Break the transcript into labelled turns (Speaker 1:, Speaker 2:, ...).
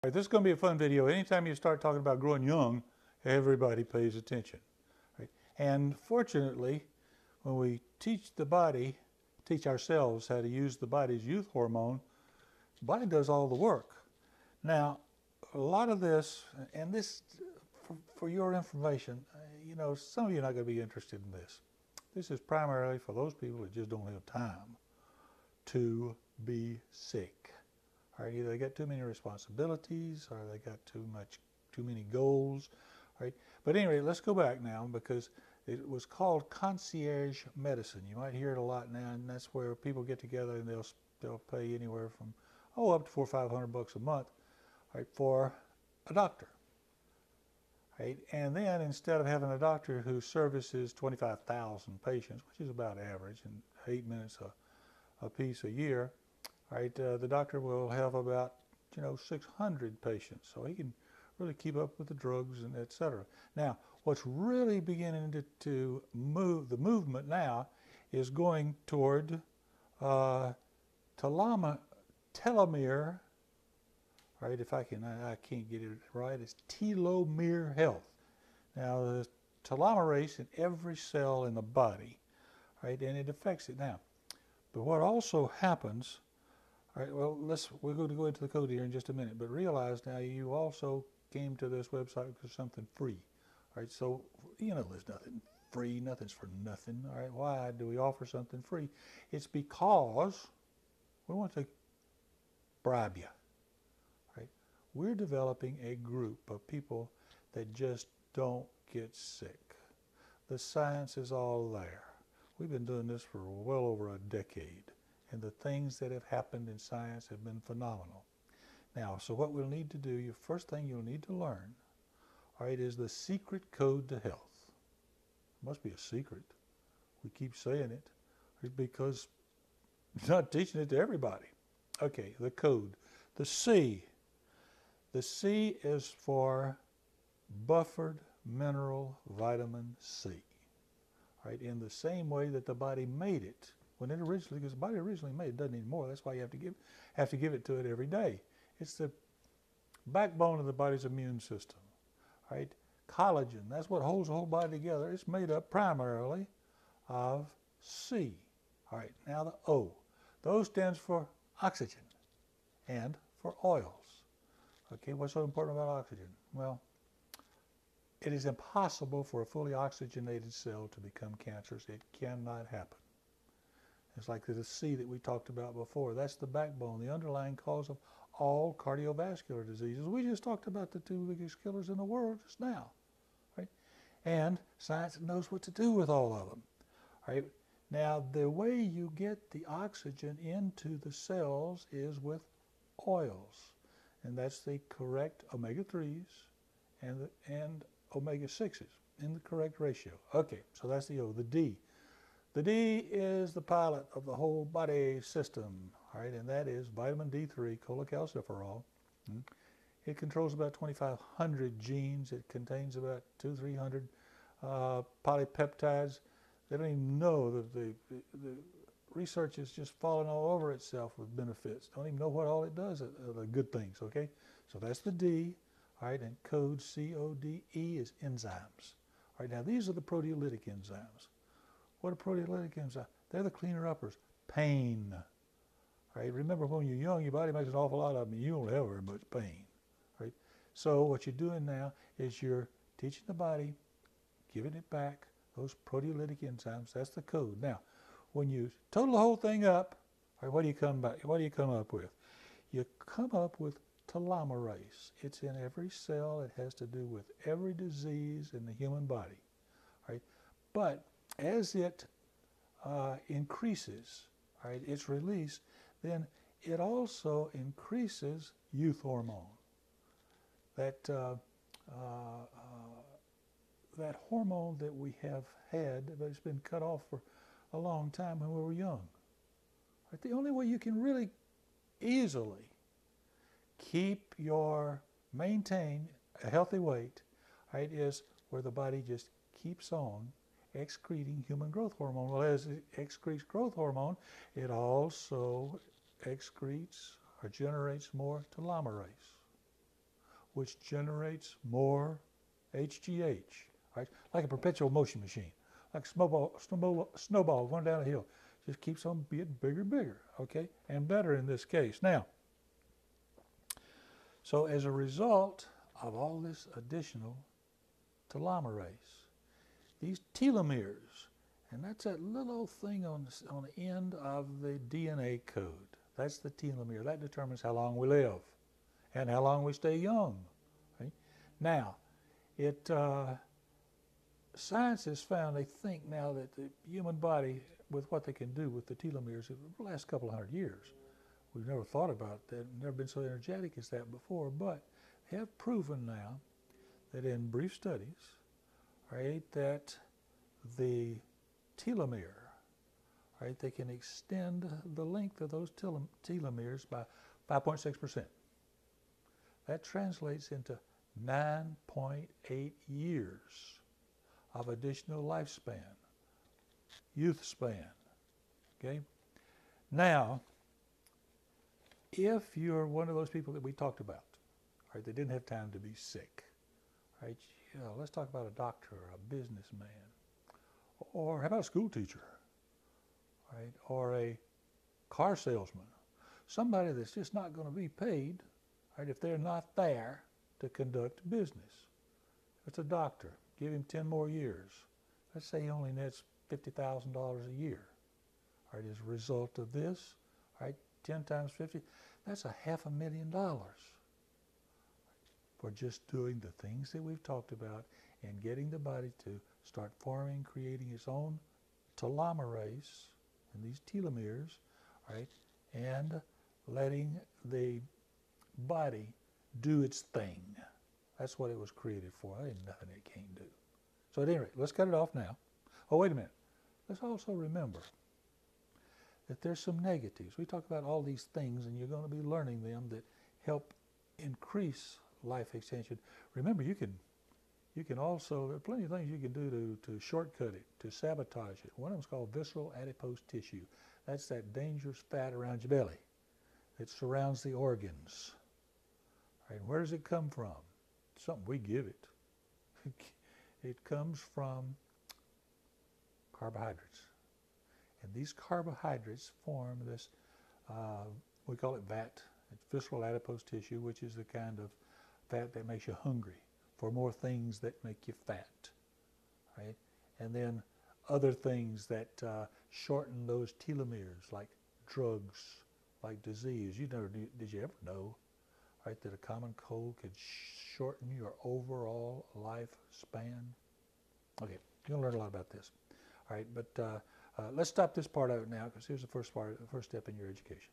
Speaker 1: All right, this is going to be a fun video. Anytime you start talking about growing young, everybody pays attention. Right? And fortunately, when we teach the body, teach ourselves how to use the body's youth hormone, the body does all the work. Now, a lot of this, and this, for your information, you know, some of you are not going to be interested in this. This is primarily for those people that just don't have time to be sick. All right, either they got too many responsibilities or they got too many goals. All right, but anyway, let's go back now because it was called concierge medicine. You might hear it a lot now, and that's where people get together and they'll pay anywhere from up to $400 or $500 a month, right, for a doctor. Right, and then instead of having a doctor who services 25,000 patients, which is about average, and 8 minutes a piece a year. Right, the doctor will have about 600 patients, so he can really keep up with the drugs and etc. Now, what's really beginning to move, the movement now is going toward telomere. Right, if I can't get it right. It's telomere health. Now, the telomerase in every cell in the body, right, and it affects it now. But what also happens, all right, well, we're going to go into the code here in just a minute, but realize now you also came to this website for something free. All right, so, there's nothing free, nothing's for nothing. All right, why do we offer something free? It's because we want to bribe you. Right? We're developing a group of people that just don't get sick. The science is all there. We've been doing this for well over a decade, and the things that have happened in science have been phenomenal. Now, so what we'll need to do, your first thing you'll need to learn, all right, is the secret code to health. It must be a secret. We keep saying it because you're not teaching it to everybody. Okay, the code. The C. The C is for buffered mineral vitamin C. Right, in the same way that the body made it when it originally, because the body originally made it, doesn't anymore. That's why you have to give it to it every day. It's the backbone of the body's immune system. Right, collagen. That's what holds the whole body together. It's made up primarily of C. All right, now the O. The O stands for oxygen and for oils. Okay, what's so important about oxygen? Well, it is impossible for a fully oxygenated cell to become cancerous. It cannot happen. It's like the C that we talked about before. That's the backbone, the underlying cause of all cardiovascular diseases. We just talked about the two biggest killers in the world just now. Right? And science knows what to do with all of them. Right? Now, the way you get the oxygen into the cells is with oils. And that's the correct omega-3s and omega-6s in the correct ratio. Okay, so that's the O. The D. The D is the pilot of the whole body system, all right, and that is vitamin D3, cholecalciferol. It controls about 2,500 genes. It contains about 200-300 polypeptides. They don't even know that the research is just falling all over itself with benefits. Don't even know what all it does, the good things, okay? So that's the D, all right, and code CODE is enzymes. All right, now these are the proteolytic enzymes. What are proteolytic enzymes? They're the cleaner uppers. Pain, all right? Remember, when you're young, your body makes an awful lot of them, and you don't have very much pain, right? So what you're doing now is you're teaching the body, giving it back, those proteolytic enzymes. That's the code. Now, when you total the whole thing up, all right, what do you come up with? You come up with telomerase. It's in every cell. It has to do with every disease in the human body. Right? But as it increases, right, its release, then it also increases youth hormone. That hormone that we have had, but it's been cut off for a long time when we were young. Right? The only way you can really easily maintain a healthy weight, right, is where the body just keeps on excreting human growth hormone. Well, as it excretes growth hormone, it also excretes or generates more telomerase. which generates more HGH, right? Like a perpetual motion machine, like a snowball going down a hill. Just keeps on getting bigger and bigger, okay? And better in this case. Now, so as a result of all this additional telomerase, these telomeres, and that's that little old thing on the end of the DNA code. That's the telomere. That determines how long we live and how long we stay young. Right? Now, science has found, they think now, that the human body, with what they can do with the telomeres, in the last couple of hundred years, we've never thought about that, never been so energetic as that before, but they have proven now that in brief studies, right, that the telomere, right, they can extend the length of those telomeres by 5.6%. That translates into 9.8 years of additional lifespan, youth span, okay? Now, if you're one of those people that we talked about, right, that didn't have time to be sick, right, you know, let's talk about a doctor, a businessman, or how about a school teacher, right, or a car salesman, somebody that's just not going to be paid, right, if they're not there to conduct business. It's a doctor. Give him 10 more years. Let's say he only nets $50,000 a year. Right, as a result of this, right, 10 times 50, that's $500,000 for just doing the things that we've talked about and getting the body to start forming, creating its own telomerase and these telomeres, right, and letting the body do its thing. That's what it was created for. There ain't nothing it can't do. So at any rate, let's cut it off now. Oh, wait a minute. Let's also remember that there's some negatives. We talk about all these things, and you're going to be learning them that help increase life extension. Remember, you can also, there are plenty of things you can do to shortcut it, to sabotage it. One of them is called visceral adipose tissue. That's that dangerous fat around your belly that surrounds the organs. Right? Where does it come from? Something we give it. It comes from carbohydrates. And these carbohydrates form this, we call it VAT. It's visceral adipose tissue, which is the kind of fat that makes you hungry for more things that make you fat, right? And then other things that shorten those telomeres, like drugs, like disease. Did you ever know, right, that a common cold could shorten your overall lifespan? Okay, you're gonna learn a lot about this. All right, but let's stop this part of it now, because here's the first step in your education.